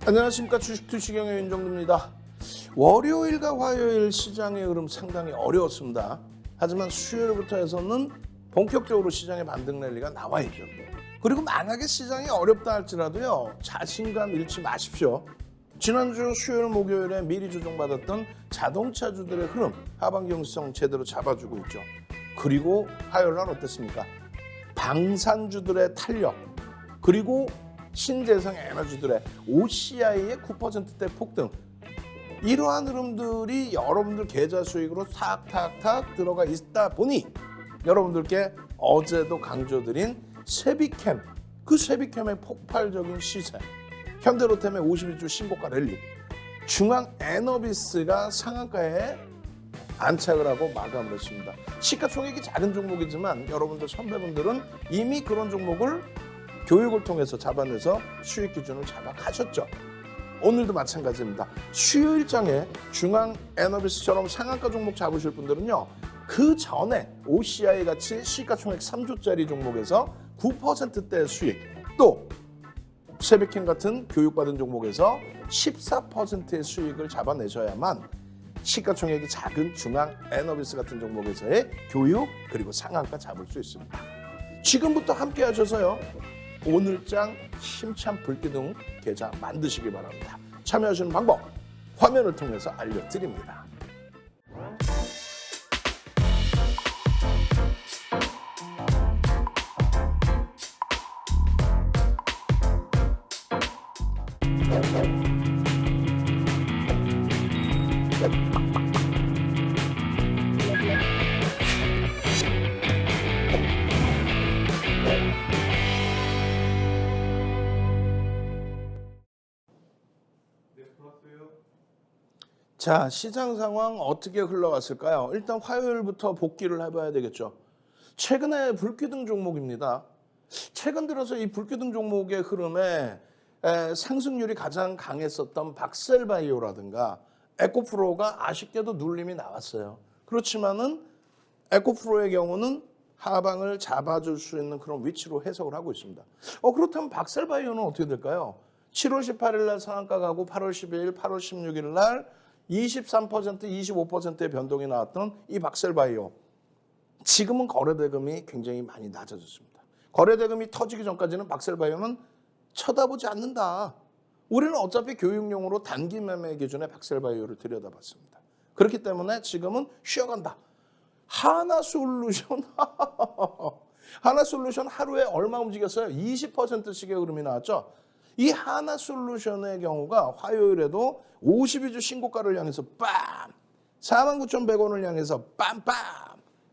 안녕하십니까. 주식투시경의 윤정두입니다. 월요일과 화요일 시장의 흐름 상당히 어려웠습니다. 하지만 수요일부터 해서는 본격적으로 시장의 반등 랠리가 나와야죠. 그리고 만약에 시장이 어렵다 할지라도요, 자신감 잃지 마십시오. 지난주 수요일 목요일에 미리 조정받았던 자동차주들의 흐름, 하반기 형성 제대로 잡아주고 있죠. 그리고 화요일 날 어땠습니까? 방산주들의 탄력, 그리고 신재생 에너지들의 OCI의 9%대 폭등, 이러한 흐름들이 여러분들 계좌 수익으로 탁탁탁 들어가 있다 보니 여러분들께 어제도 강조드린 세비캠, 그 세비캠의 폭발적인 시세, 현대로템의 52주 신고가 랠리, 중앙에너비스가 상한가에 안착을 하고 마감을 했습니다. 시가총액이 작은 종목이지만 여러분들 선배분들은 이미 그런 종목을 교육을 통해서 잡아내서 수익 기준을 잡아가셨죠. 오늘도 마찬가지입니다. 수요일장에 중앙에너비스처럼 상한가 종목 잡으실 분들은요, 그 전에 OCI 같이 시가총액 3조짜리 종목에서 9%대 수익, 또 세비캠 같은 교육받은 종목에서 14%의 수익을 잡아내셔야만 시가총액이 작은 중앙에너비스 같은 종목에서의 교육 그리고 상한가 잡을 수 있습니다. 지금부터 함께 하셔서요, 오늘장 힘찬 불기둥 계좌 만드시기 바랍니다. 참여하시는 방법 화면을 통해서 알려드립니다. 자, 시장 상황 어떻게 흘러갔을까요? 일단 화요일부터 복귀를 해봐야 되겠죠. 최근에 불기둥 종목입니다. 최근 들어서 이 불기둥 종목의 흐름에 상승률이 가장 강했었던 박셀바이오라든가 에코프로가 아쉽게도 눌림이 나왔어요. 그렇지만은 에코프로의 경우는 하방을 잡아줄 수 있는 그런 위치로 해석을 하고 있습니다. 그렇다면 박셀바이오는 어떻게 될까요? 7월 18일 날 상한가 가고 8월 12일, 8월 16일 날 23%, 25%의 변동이 나왔던 이 박셀바이오. 지금은 거래대금이 굉장히 많이 낮아졌습니다. 거래대금이 터지기 전까지는 박셀바이오는 쳐다보지 않는다. 우리는 어차피 교육용으로 단기 매매 기준의 박셀바이오를 들여다봤습니다. 그렇기 때문에 지금은 쉬어간다. 하나솔루션 하나솔루션 하루에 얼마 움직였어요? 20%씩의 흐름이 나왔죠. 이 하나솔루션의 경우가 화요일에도 52주 신고가를 향해서 빰! 49,100원을 향해서 빰빰!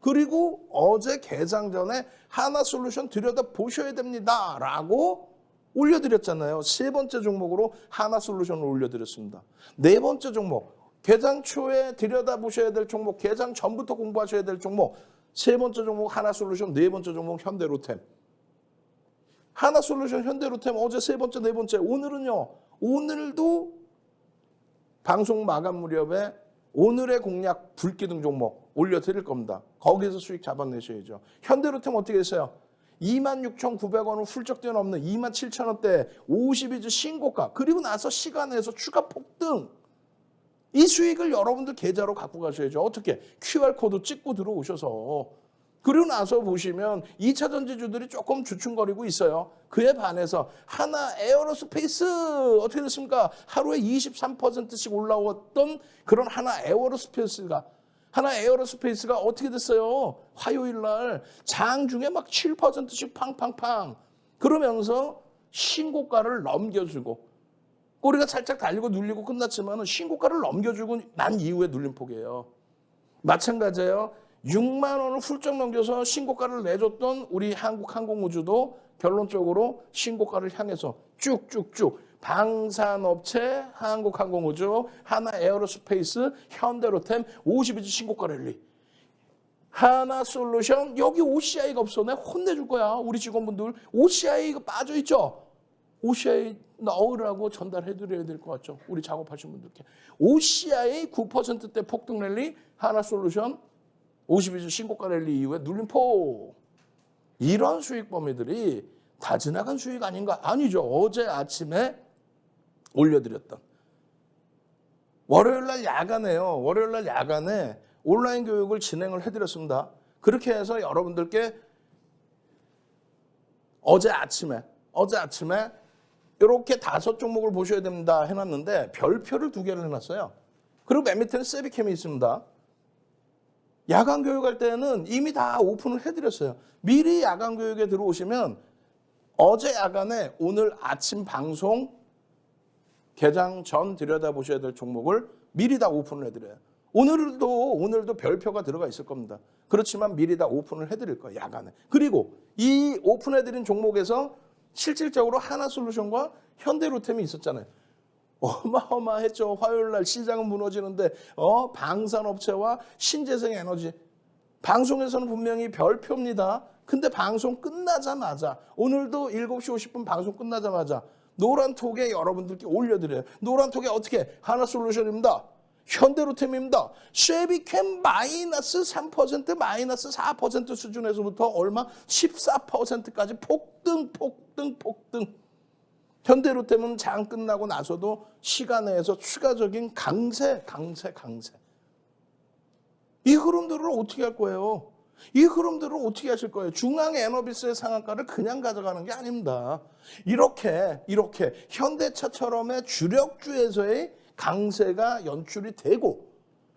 그리고 어제 개장 전에 하나솔루션 들여다보셔야 됩니다 라고 올려드렸잖아요. 세 번째 종목으로 하나솔루션을 올려드렸습니다. 네 번째 종목, 개장 초에 들여다보셔야 될 종목, 개장 전부터 공부하셔야 될 종목, 세 번째 종목 하나솔루션, 네 번째 종목 현대로템. 하나솔루션, 현대로템 어제 세 번째, 네 번째. 오늘은요, 오늘도 방송 마감 무렵에 오늘의 공략 불기둥 종목 올려드릴 겁니다. 거기서 수익 잡아내셔야죠. 현대로템 어떻게 했어요? 26,900원을 훌쩍 뛰어넘는 27,000원대 52주 신고가, 그리고 나서 시간에서 추가 폭등. 이 수익을 여러분들 계좌로 갖고 가셔야죠. 어떻게? QR코드 찍고 들어오셔서. 그리고 나서 보시면 2차 전지주들이 조금 주춤거리고 있어요. 그에 반해서 하나 에어로스페이스 어떻게 됐습니까? 하루에 23%씩 올라왔던 그런 하나 에어로스페이스가 어떻게 됐어요? 화요일 날 장중에 막 7%씩 팡팡팡 그러면서 신고가를 넘겨주고, 꼬리가 살짝 달리고 눌리고 끝났지만 신고가를 넘겨주고 난 이후에 눌림폭이에요. 마찬가지예요. 6만 원을 훌쩍 넘겨서 신고가를 내줬던 우리 한국항공우주도 결론적으로 신고가를 향해서 쭉쭉쭉 방산업체, 한국항공우주, 하나에어로스페이스, 현대로템 52주 신고가 랠리. 하나솔루션, 여기 OCI가 없어. 내가 혼내줄 거야. 우리 직원분들 OCI 빠져있죠? OCI 넣으라고 전달해드려야 될 것 같죠? 우리 작업하신 분들께. OCI 9%대 폭등 랠리, 하나솔루션 52주 신고가 랠리 이후에 눌림폭. 이런 수익 범위들이 다 지나간 수익 아닌가? 아니죠. 어제 아침에 올려드렸던. 월요일 날 야간에요. 월요일 날 야간에 온라인 교육을 진행을 해드렸습니다. 그렇게 해서 여러분들께 어제 아침에 이렇게 5종목을 보셔야 됩니다 해놨는데 별표를 2개를 해놨어요. 그리고 맨 밑에는 세비캠이 있습니다. 야간 교육할 때는 이미 다 오픈을 해드렸어요. 미리 야간 교육에 들어오시면 어제 야간에 오늘 아침 방송 개장 전 들여다보셔야 될 종목을 미리 다 오픈을 해드려요. 오늘도 별표가 들어가 있을 겁니다. 그렇지만 미리 다 오픈을 해드릴 거예요. 야간에. 그리고 이 오픈해드린 종목에서 실질적으로 하나솔루션과 현대로템이 있었잖아요. 어마어마했죠. 화요일 날 시장은 무너지는데 방산업체와 신재생에너지. 방송에서는 분명히 별표입니다. 근데 방송 끝나자마자 오늘도 7시 50분 방송 끝나자마자 노란톡에 여러분들께 올려드려요. 노란톡에 어떻게? 하나솔루션입니다. 현대로템입니다. 쉐비캠 마이너스 3% 마이너스 4% 수준에서부터 얼마? 14%까지 폭등. 현대로템은 장 끝나고 나서도 시간 내에서 추가적인 강세. 이 흐름들을 어떻게 할 거예요? 이 흐름들을 어떻게 하실 거예요? 중앙에너비스의 상한가를 그냥 가져가는 게 아닙니다. 이렇게 현대차처럼의 주력주에서의 강세가 연출이 되고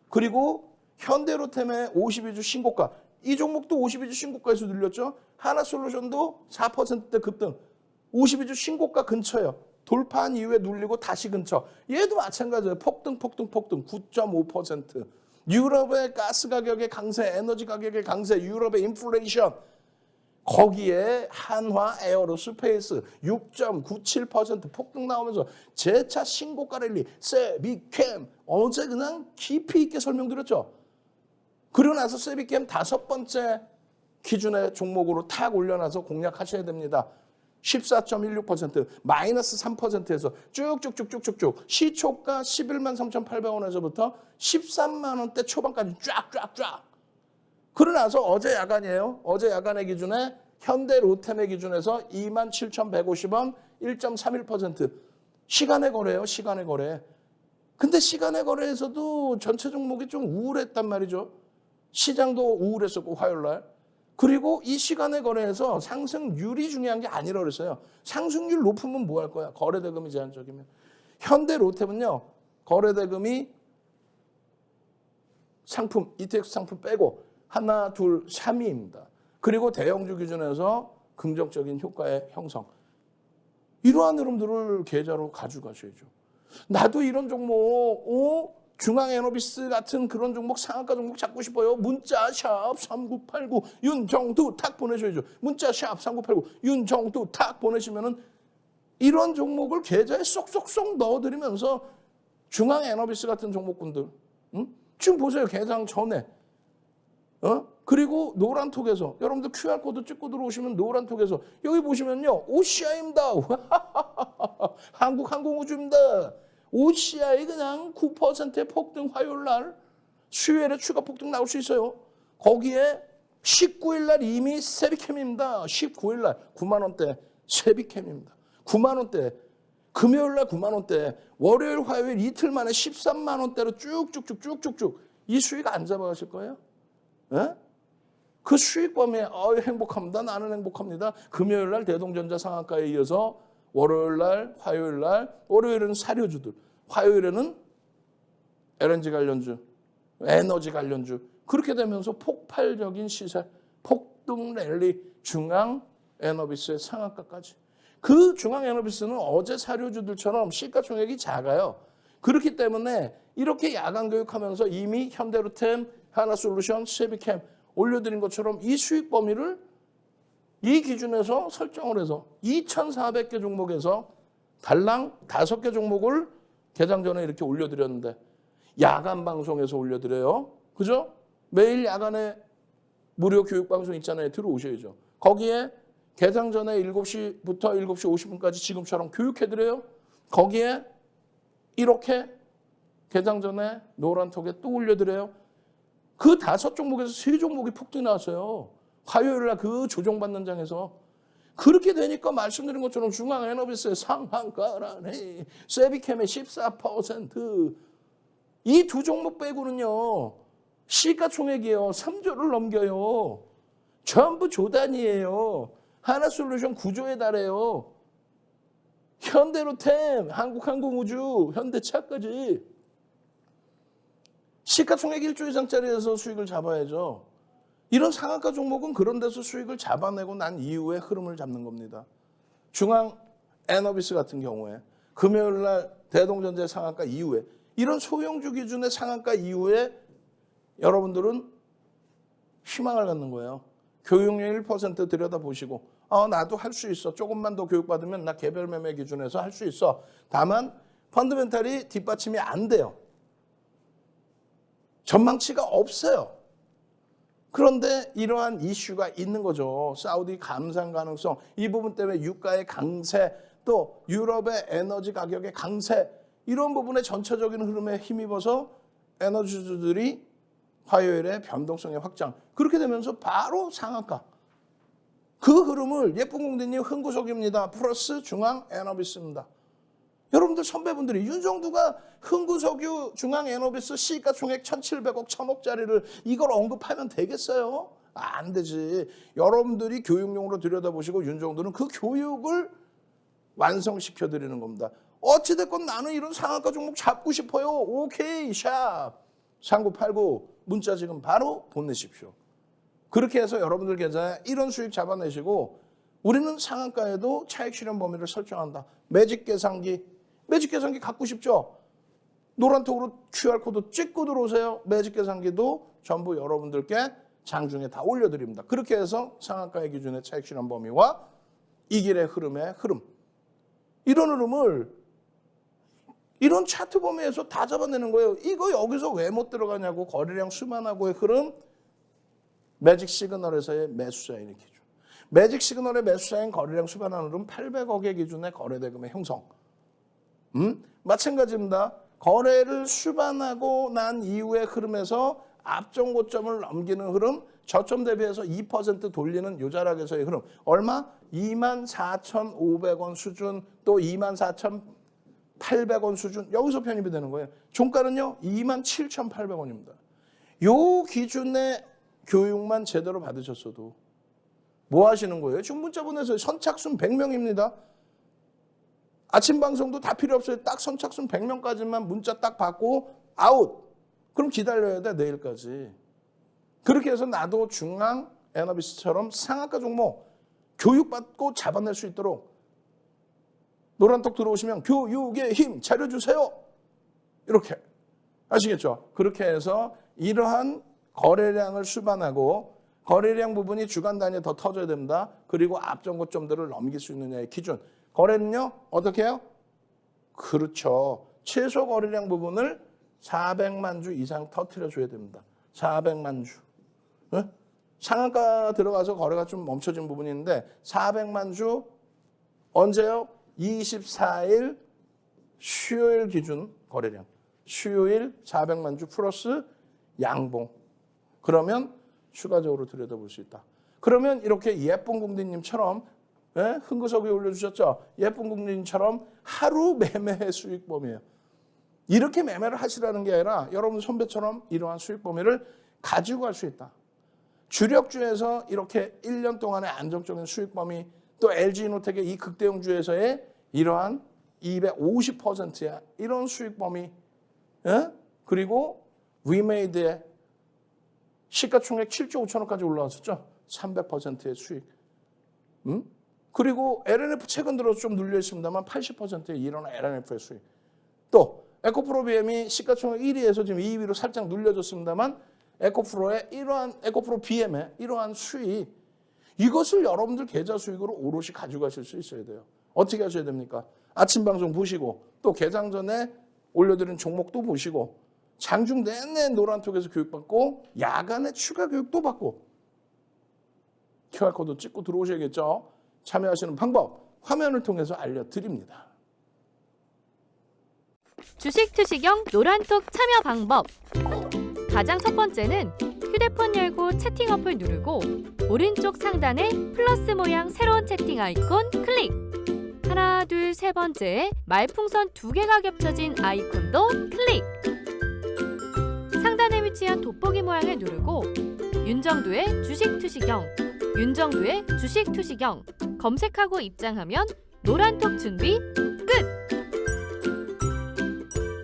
그리고 현대로템의 52주 신고가 이 종목도 52주 신고가에서 눌렸죠. 하나솔루션도 4%대 급등 52주 신고가 근처예요. 돌파한 이후에 눌리고 다시 근처. 얘도 마찬가지예요. 폭등 9.5%. 유럽의 가스 가격의 강세, 에너지 가격의 강세, 유럽의 인플레이션. 거기에 한화 에어로스페이스 6.97% 폭등 나오면서 재차 신고가 랠리, 세비캠 어제 그냥 깊이 있게 설명드렸죠. 그러고 나서 세비캠 5번째 기준의 종목으로 탁 올려놔서 공략하셔야 됩니다. 14.16% 마이너스 3%에서 쭉쭉쭉쭉쭉 시초가 11만 3,800원에서부터 13만 원대 초반까지 쫙. 그러나서 어제 야간이에요. 어제 야간의 기준에 현대로템의 기준에서 27,150원 1.31% 시간의 거래예요. 시간의 거래. 근데 시간의 거래에서도 전체 종목이 좀 우울했단 말이죠. 시장도 우울했었고 화요일 날. 그리고 이 시간의 거래에서 상승률이 중요한 게 아니라 그랬어요. 상승률 높으면 뭐 할 거야? 거래대금이 제한적이면. 현대로템은요. 거래대금이 상품, ETX 상품 빼고 하나, 둘, 3위입니다. 그리고 대형주 기준에서 긍정적인 효과의 형성. 이러한 흐름들을 계좌로 가져가셔야죠. 나도 이런 종목, 중앙에너비스 같은 그런 종목, 상한가 종목 잡고 싶어요. 문자 샵 3989 윤정두 탁 보내셔야죠. 문자 샵 3989 윤정두 탁 보내시면은 이런 종목을 계좌에 쏙쏙쏙 넣어드리면서 중앙에너비스 같은 종목군들, 지금 보세요. 개장 전에. 그리고 노란톡에서 여러분들 QR코드 찍고 들어오시면 노란톡에서 여기 보시면요. OCI입니다. 한국항공우주입니다. OCI 그냥 9%의 폭등 화요일 날 수요일에 추가 폭등 나올 수 있어요. 거기에 19일 날 이미 세비캠입니다. 19일 날 9만 원대 세비캠입니다. 9만 원대. 금요일 날 9만 원대. 월요일 화요일 이틀 만에 13만 원대로 쭉쭉쭉 이 수익 안 잡아가실 거예요? 예? 그 수익 범위에 행복합니다. 나는 행복합니다. 금요일 날 대동전자 상한가에 이어서 월요일 날, 화요일 날, 월요일은 사료주들, 화요일에는 LNG 관련주, 에너지 관련주 그렇게 되면서 폭발적인 시세, 폭등 랠리, 중앙 에너비스의 상한가까지. 그 중앙 에너비스는 어제 사료주들처럼 시가총액이 작아요. 그렇기 때문에 이렇게 야간 교육하면서 이미 현대로템, 하나솔루션, 세비캠 올려드린 것처럼 이 수익 범위를 이 기준에서 설정을 해서 2,400개 종목에서 달랑 5개 종목을 개장 전에 이렇게 올려드렸는데 야간 방송에서 올려드려요. 그죠? 매일 야간에 무료 교육 방송 있잖아요. 들어오셔야죠. 거기에 개장 전에 7시부터 7시 50분까지 지금처럼 교육해드려요. 거기에 이렇게 개장 전에 노란톡에 또 올려드려요. 그 5종목에서 3종목이 폭등이 나왔어요. 화요일 날 그 조정받는 장에서. 그렇게 되니까 말씀드린 것처럼 중앙 에너비스의 상한가라네. 세비캠의 14%. 이 두 종목 빼고는요. 시가총액이요. 3조를 넘겨요. 전부 조단이에요. 하나솔루션 9조에 달해요. 현대로템, 한국항공우주, 현대차까지. 시가총액 1조 이상짜리에서 수익을 잡아야죠. 이런 상한가 종목은 그런 데서 수익을 잡아내고 난 이후에 흐름을 잡는 겁니다. 중앙 에너비스 같은 경우에 금요일 날 대동전자 상한가 이후에 이런 소형주 기준의 상한가 이후에 여러분들은 희망을 갖는 거예요. 교육료 1% 들여다보시고 나도 할 수 있어. 조금만 더 교육받으면 나 개별 매매 기준에서 할 수 있어. 다만 펀더멘탈이 뒷받침이 안 돼요. 전망치가 없어요. 그런데 이러한 이슈가 있는 거죠. 사우디 감산 가능성, 이 부분 때문에 유가의 강세, 또 유럽의 에너지 가격의 강세, 이런 부분의 전체적인 흐름에 힘입어서 에너지주들이 화요일에 변동성의 확장. 그렇게 되면서 바로 상한가. 그 흐름을 예쁜 공대님 흥구석유입니다. 플러스 중앙 에너비스입니다. 여러분들 선배분들이 윤정두가 흥구석유 중앙 에너비스 시가총액 1,700억 1,000억짜리를 이걸 언급하면 되겠어요? 안 되지. 여러분들이 교육용으로 들여다보시고 윤정두는 그 교육을 완성시켜 드리는 겁니다. 어찌됐건 나는 이런 상한가 종목 잡고 싶어요. 오케이 샵 3989 문자 지금 바로 보내십시오. 그렇게 해서 여러분들 계좌에 이런 수익 잡아내시고 우리는 상한가에도 차익 실현 범위를 설정한다. 매직 계산기 갖고 싶죠? 노란톡으로 QR코드 찍고 들어오세요. 매직 계산기도 전부 여러분들께 장중에 다 올려드립니다. 그렇게 해서 상한가의 기준의 차익 실현 범위와 이 길의 흐름의 흐름, 이런 흐름을 이런 차트 범위에서 다 잡아내는 거예요. 이거 여기서 왜 못 들어가냐고. 거래량 수만하고의 흐름, 매직 시그널에서의 매수자인의 기준. 매직 시그널의 매수자인 거래량 수반하는 흐름 800억의 기준의 거래대금의 형성. 마찬가지입니다. 거래를 수반하고 난 이후의 흐름에서 앞전 고점을 넘기는 흐름, 저점 대비해서 2% 돌리는 요자락에서의 흐름. 얼마? 24,500원 수준, 또 24,800원 수준. 여기서 편입이 되는 거예요. 종가는요 27,800원입니다. 요 기준의 교육만 제대로 받으셨어도 뭐 하시는 거예요? 지금 문자 보내서 선착순 100명입니다. 아침 방송도 다 필요 없어요. 딱 선착순 100명까지만 문자 딱 받고 아웃. 그럼 기다려야 돼, 내일까지. 그렇게 해서 나도 중앙 에너비스처럼 상한가 종목 교육받고 잡아낼 수 있도록 노란톡 들어오시면 교육의 힘 차려주세요. 이렇게 아시겠죠? 그렇게 해서 이러한 거래량을 수반하고 거래량 부분이 주간 단위에 더 터져야 됩니다. 그리고 앞전 고점들을 넘길 수 있느냐의 기준. 거래는요 어떻게 해요? 그렇죠. 최소 거래량 부분을 400만 주 이상 터뜨려줘야 됩니다. 400만 주. 네? 상한가 들어가서 거래가 좀 멈춰진 부분이 있는데 400만 주 언제요? 24일 수요일 기준 거래량. 수요일 400만 주 플러스 양봉. 그러면 추가적으로 들여다볼 수 있다. 그러면 이렇게 예쁜 공디님처럼 흥구석에 올려주셨죠? 예쁜 공디님처럼 하루 매매 수익 범위예요. 이렇게 매매를 하시라는 게 아니라 여러분 선배처럼 이러한 수익 범위를 가지고 갈 수 있다. 주력주에서 이렇게 1년 동안의 안정적인 수익 범위, 또 LG이노텍의 이 극대형주에서의 이러한 250%야. 이런 수익 범위, 그리고 위메이드의 시가총액 7조 5천억까지 올라왔었죠. 300%의 수익. 그리고 LNF 최근 들어서 좀 눌려 있습니다만 80%의 이런 LNF의 수익. 또 에코프로 BM이 시가총액 1위에서 지금 2위로 살짝 눌려졌습니다만 에코프로의 이러한 에코프로 BM의 이러한 수익, 이것을 여러분들 계좌 수익으로 오롯이 가져가실 수 있어야 돼요. 어떻게 하셔야 됩니까? 아침 방송 보시고 또 개장 전에 올려드린 종목도 보시고 장중 내내 노란톡에서 교육받고 야간에 추가 교육도 받고 QR코드 찍고 들어오셔야겠죠. 참여하시는 방법 화면을 통해서 알려드립니다. 주식 투시경 노란톡 참여 방법. 가장 첫 번째는 휴대폰 열고 채팅 어플 누르고 오른쪽 상단에 플러스 모양 새로운 채팅 아이콘 클릭. 하나, 둘, 세 번째 말풍선 2개가 겹쳐진 아이콘도 클릭. 상단에 위치한 돋보기 모양을 누르고 윤정두의 주식 투시경, 윤정두의 주식 투시경 검색하고 입장하면 노란톡 준비 끝!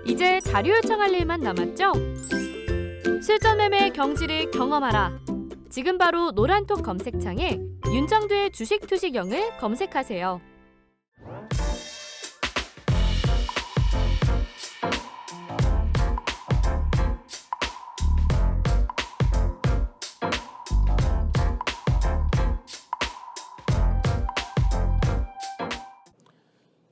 이제 자료 요청할 일만 남았죠? 실전 매매 경지를 경험하라. 지금 바로 노란톡 검색창에 윤정두의 주식 투시경을 검색하세요.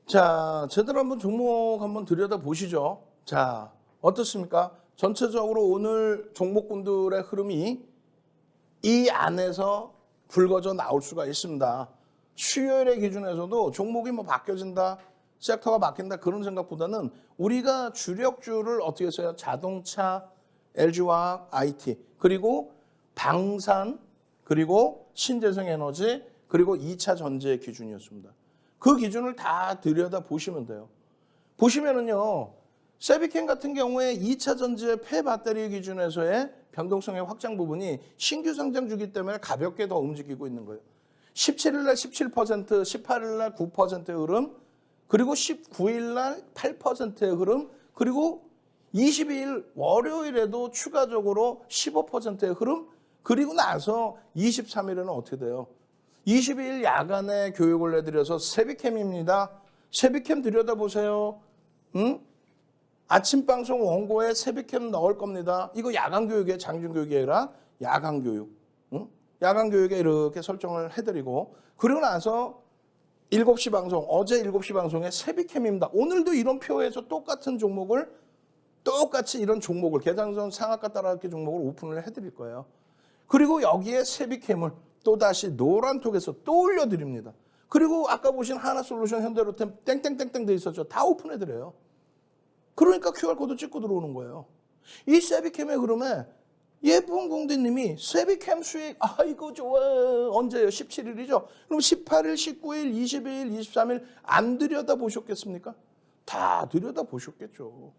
자, 제대로 한번 종목 한번 들여다 보시죠. 자, 어떻습니까? 전체적으로 오늘 종목군들의 흐름이 이 안에서 불거져 나올 수가 있습니다. 수요일의 기준에서도 종목이 뭐 바뀌어진다, 섹터가 바뀐다 그런 생각보다는 우리가 주력주를 어떻게 써요? 자동차, LG화학, IT, 그리고 방산, 그리고 신재생에너지, 그리고 2차 전지의 기준이었습니다. 그 기준을 다 들여다 보시면 돼요. 보시면은요, 세비캠 같은 경우에 2차 전지의 폐배터리 기준에서의 변동성의 확장 부분이 신규 상장주기 때문에 가볍게 더 움직이고 있는 거예요. 17일 날 17%, 18일 날 9%의 흐름, 그리고 19일 날 8%의 흐름, 그리고 22일 월요일에도 추가적으로 15%의 흐름, 그리고 나서 23일에는 어떻게 돼요? 22일 야간에 교육을 해드려서 세비캠입니다. 세비캠 들여다보세요. 응? 아침 방송 원고에 세비캠 넣을 겁니다. 이거 야간 교육에 장중 교육이 아니라 야간 교육. 응? 야간 교육에 이렇게 설정을 해드리고 그리고 나서 7시 방송, 어제 7시 방송에 세비캠입니다. 오늘도 이런 표에서 똑같은 종목을 똑같이 이런 종목을 계장전 상한가 따라잡기 종목을 오픈을 해드릴 거예요. 그리고 여기에 세비캠을 또다시 노란톡에서 또 올려드립니다. 그리고 아까 보신 하나솔루션, 현대로템 땡땡땡땡 돼 있었죠. 다 오픈해드려요. 그러니까 QR코드 찍고 들어오는 거예요. 이 세비캠의 흐름에 예쁜 공대님이 세비캠 수익 이거 좋아. 언제요? 17일이죠. 그럼 18일, 19일, 22일, 23일 안 들여다보셨겠습니까? 다 들여다보셨겠죠.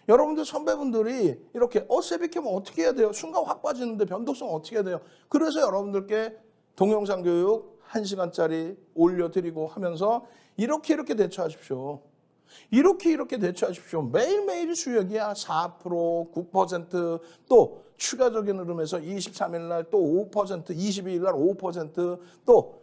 여러분들 선배분들이 이렇게 세비캠 어떻게 해야 돼요? 순간 확 빠지는데 변동성 어떻게 해야 돼요? 그래서 여러분들께 동영상 교육 1시간짜리 올려드리고 하면서 이렇게 대처하십시오. 이렇게 대처하십시오. 매일매일 수익이야. 4%, 9%, 또 추가적인 흐름에서 23일 날 또 5%, 22일 날 5%, 또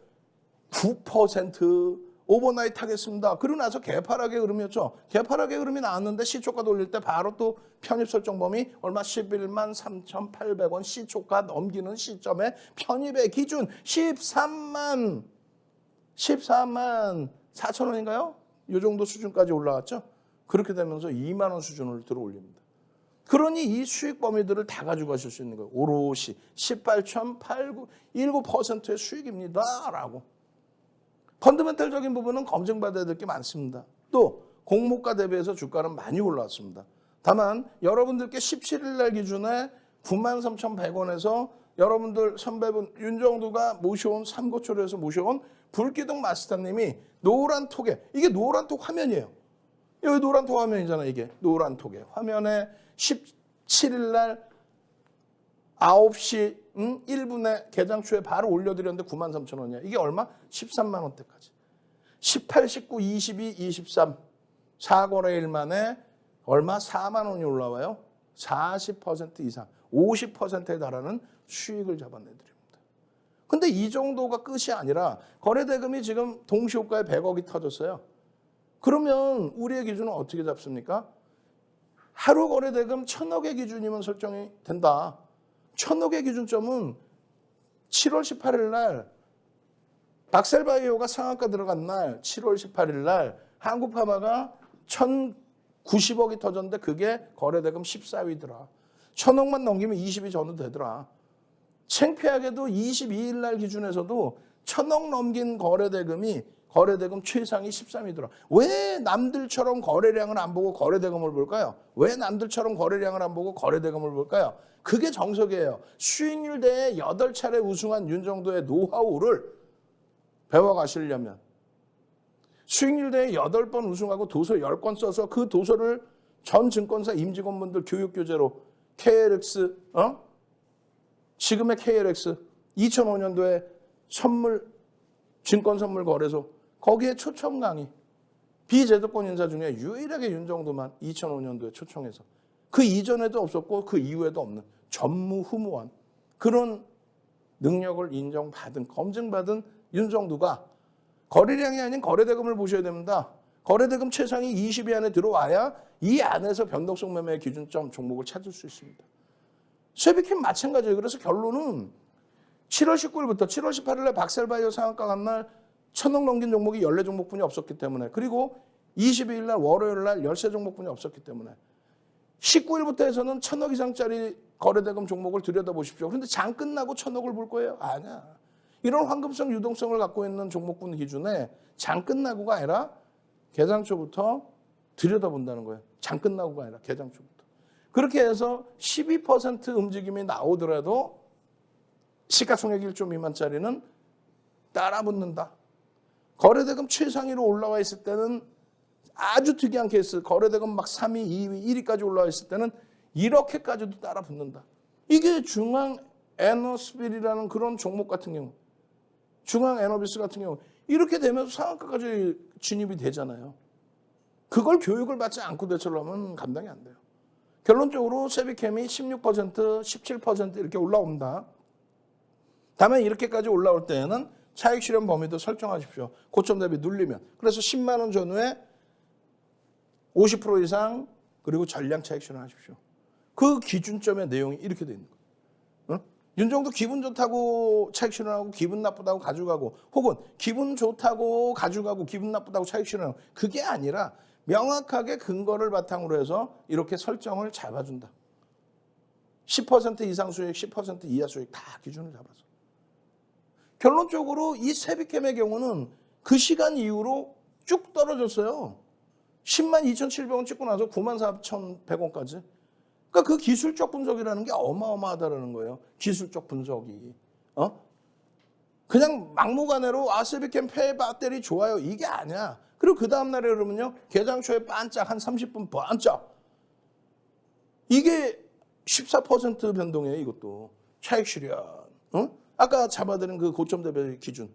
9% 오버나잇 하겠습니다. 그러고 나서 개파락의 흐름이었죠. 개파락의 흐름이 나왔는데 시초가 돌릴 때 바로 또 편입 설정 범위 얼마 11만 3,800원 시초가 넘기는 시점에 편입의 기준 14만 4천 원인가요? 이 정도 수준까지 올라왔죠. 그렇게 되면서 2만 원 수준을 들어 올립니다. 그러니 이 수익 범위들을 다 가지고 가실 수 있는 거예요. 오롯이 18.8919%의 수익입니다. 라고. 펀더멘탈적인 부분은 검증받아야 될 게 많습니다. 또 공모가 대비해서 주가는 많이 올라왔습니다. 다만 여러분들께 17일 날 기준에 93,100원에서 여러분들 선배분 윤정두가 모셔온 삼고초려에서 모셔온 불기둥 마스터님이 노란톡에 이게 노란톡 화면이에요. 여기 노란톡 화면이잖아. 이게 노란톡에 화면에 17일 날 9시 1분에 개장 초에 바로 올려드렸는데 93,000원이야. 이게 얼마? 13만 원대까지. 18, 19, 22, 23 4거래일 만에 얼마? 4만 원이 올라와요. 40% 이상 50%에 달하는 수익을 잡아내드립니다. 근데 이 정도가 끝이 아니라 거래대금이 지금 동시효과에 100억이 터졌어요. 그러면 우리의 기준은 어떻게 잡습니까? 하루 거래대금 1,000억의 기준이면 설정이 된다. 1,000억의 기준점은 7월 18일 날 박셀바이오가 상한가 들어간 날 7월 18일 날 한국파마가 1,090억이 터졌는데 그게 거래대금 14위더라. 1,000억만 넘기면 20위 전후 되더라. 창피하게도 22일 날 기준에서도 1,000억 넘긴 거래대금이 거래대금 최상위 13위더라. 왜 남들처럼 거래량을 안 보고 거래대금을 볼까요? 왜 남들처럼 거래량을 안 보고 거래대금을 볼까요? 그게 정석이에요. 수익률 대회 8차례 우승한 윤정도의 노하우를 배워가시려면 수익률 대회 8번 우승하고 도서 10권 써서 그 도서를 전 증권사 임직원분들 교육교재로 KLX, 지금의 KLX 2005년도에 증권선물거래소 거기에 초청 강의 비제도권 인사 중에 유일하게 윤정도만 2005년도에 초청해서 그 이전에도 없었고 그 이후에도 없는 전무후무한 그런 능력을 인정받은 검증받은 윤정도가 거래량이 아닌 거래대금을 보셔야 됩니다. 거래대금 최상위 20위 안에 들어와야 이 안에서 변동성 매매 기준점 종목을 찾을 수 있습니다. 세비캠 마찬가지예요. 그래서 결론은 7월 19일부터 7월 18일에 박셀바이오 상한가 간 날 1,000억 넘긴 종목이 14종목뿐이 없었기 때문에 그리고 22일 날 월요일 날 13종목뿐이 없었기 때문에 19일부터 해서는 1,000억 이상짜리 거래대금 종목을 들여다보십시오. 그런데 장 끝나고 1,000억을 볼 거예요? 아니야. 이런 황금성 유동성을 갖고 있는 종목군 기준에 장 끝나고가 아니라 개장 초부터 들여다본다는 거예요. 장 끝나고가 아니라 개장 초부터. 그렇게 해서 12% 움직임이 나오더라도 시가총액 1조 미만짜리는 따라붙는다. 거래대금 최상위로 올라와 있을 때는 아주 특이한 케이스. 거래대금 막 3위, 2위, 1위까지 올라와 있을 때는 이렇게까지도 따라붙는다. 이게 중앙 에너스빌이라는 그런 종목 같은 경우, 중앙 에너비스 같은 경우 이렇게 되면서 상한가까지 진입이 되잖아요. 그걸 교육을 받지 않고 대처를 하면 감당이 안 돼요. 결론적으로 세비캠이 16%, 17% 이렇게 올라옵니다. 다만 이렇게까지 올라올 때에는 차익 실현 범위도 설정하십시오. 고점 대비 눌리면. 그래서 10만 원 전후에 50% 이상 그리고 전량 차익 실현하십시오. 그 기준점의 내용이 이렇게 돼 있는 거예요. 윤정도 기분 좋다고 차익 실현하고 기분 나쁘다고 가져가고 혹은 기분 좋다고 가져가고 기분 나쁘다고 차익 실현하고 그게 아니라 명확하게 근거를 바탕으로 해서 이렇게 설정을 잡아준다. 10% 이상 수익, 10% 이하 수익 다 기준을 잡아서. 결론적으로 이 세비캠의 경우는 그 시간 이후로 쭉 떨어졌어요. 10만 2,700원 찍고 나서 9만 4,100원까지. 그러니까 그 기술적 분석이라는 게 어마어마하다는 거예요. 기술적 분석이. 그냥 막무가내로 세비캠 폐 배터리 좋아요. 이게 아니야. 그리고 그 다음날에 그러면요. 개장 초에 반짝 한 30분 반짝. 이게 14% 변동이에요. 이것도. 차익 실현. 아까 잡아드린 그 고점 대비 기준.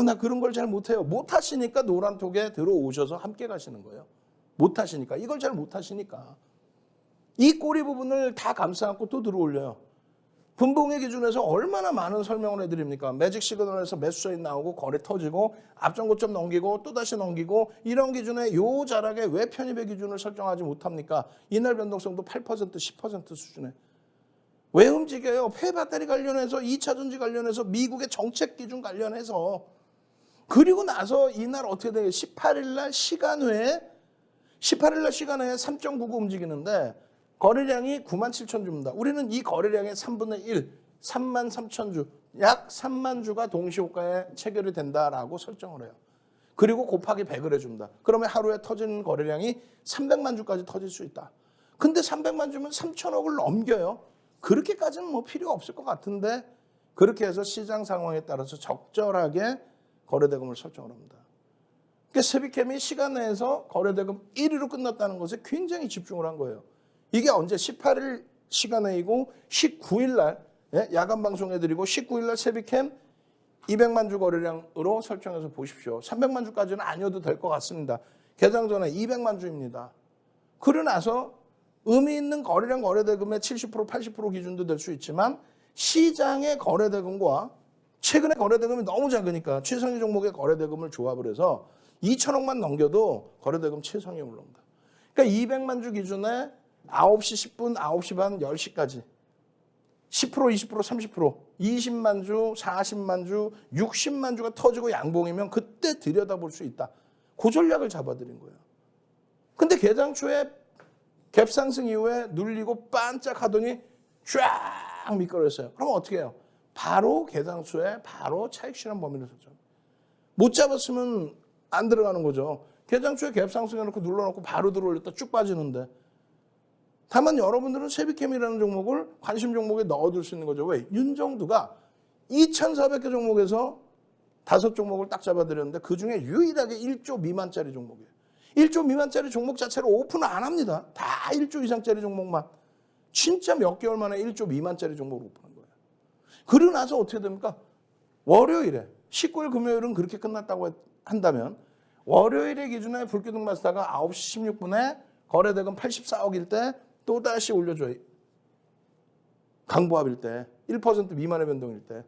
나 그런 걸 잘 못해요. 못하시니까 노란톡에 들어오셔서 함께 가시는 거예요. 못하시니까. 이걸 잘 못하시니까. 이 꼬리 부분을 다 감싸 안고 또 들어올려요. 분봉의 기준에서 얼마나 많은 설명을 해드립니까? 매직 시그널에서 매수 사인 나오고 거래 터지고 앞전 고점 넘기고 또다시 넘기고 이런 기준에 요 자락에 왜 편입의 기준을 설정하지 못합니까? 이날 변동성도 8% 10% 수준에. 왜 움직여요? 폐배터리 관련해서 2차 전지 관련해서 미국의 정책 기준 관련해서 그리고 나서 이날 어떻게 돼요? 18일 날 시간외에 3.99 움직이는데 거래량이 9만 7천 주입니다. 우리는 이 거래량의 3분의 1, 3만 3천 주, 약 3만 주가 동시호가에 체결이 된다라고 설정을 해요. 그리고 곱하기 100을 해줍니다. 그러면 하루에 터지는 거래량이 300만 주까지 터질 수 있다. 근데 300만 주면 3천억을 넘겨요. 그렇게까지는 뭐 필요 없을 것 같은데 그렇게 해서 시장 상황에 따라서 적절하게 거래대금을 설정을 합니다. 그러니까 세비캠이 시간 내에서 거래대금 1위로 끝났다는 것에 굉장히 집중을 한 거예요. 이게 언제 18일 시간회이고 19일 날 야간 방송해드리고 19일 날 세비캠 200만 주 거래량으로 설정해서 보십시오. 300만 주까지는 아니어도 될 것 같습니다. 개장 전에 200만 주입니다. 그러고 나서 의미 있는 거래량 거래대금의 70% 80% 기준도 될 수 있지만 시장의 거래대금과 최근에 거래대금이 너무 작으니까 최상위 종목의 거래대금을 조합을 해서 2천억만 넘겨도 거래대금 최상위에 올라옵니다. 그러니까 200만 주 기준에 9시 10분, 9시 반, 10시까지 10%, 20%, 30%, 20만 주, 40만 주, 60만 주가 터지고 양봉이면 그때 들여다볼 수 있다. 그 전략을 잡아드린 거예요. 근데 개장 초에 갭 상승 이후에 눌리고 반짝하더니 쫙 미끄러졌어요. 그럼 어떻게 해요? 바로 개장 초에 바로 차익 실현 범위를 설정. 못 잡았으면 안 들어가는 거죠. 개장초에 갭 상승해놓고 눌러놓고 바로 들어올렸다 쭉 빠지는데. 다만 여러분들은 세비캠이라는 종목을 관심 종목에 넣어둘 수 있는 거죠. 왜? 윤정두가 2,400개 종목에서 5종목을 딱 잡아드렸는데 그중에 유일하게 1조 미만짜리 종목이에요. 1조 미만짜리 종목 자체를 오픈을 안 합니다. 다 1조 이상짜리 종목만. 진짜 몇 개월 만에 1조 미만짜리 종목을 오픈한 거예요. 그러고 나서 어떻게 됩니까? 월요일에 19일 금요일은 그렇게 끝났다고 한다면 월요일의 기준에 불기둥 마스터가 9시 16분에 거래대금 84억일 때 또다시 올려줘요. 강보합일 때 1% 미만의 변동일 때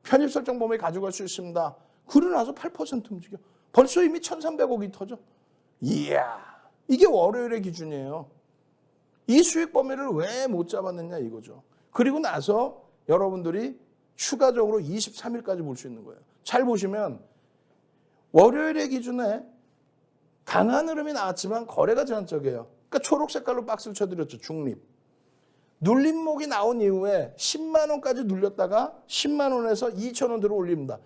편입 설정 범위 가져갈 수 있습니다. 그러고 나서 8% 움직여. 벌써 이미 1,300억이 터져. 이야, 이게 월요일의 기준이에요. 이 수익 범위를 왜 못 잡았느냐 이거죠. 그리고 나서 여러분들이 추가적으로 23일까지 볼 수 있는 거예요. 잘 보시면 월요일의 기준에 강한 흐름이 나왔지만 거래가 제한적이에요. 그러니까 초록 색깔로 박스를 쳐드렸죠. 중립. 눌림목이 나온 이후에 10만 원까지 눌렸다가 10만 원에서 2천 원 들어 올립니다.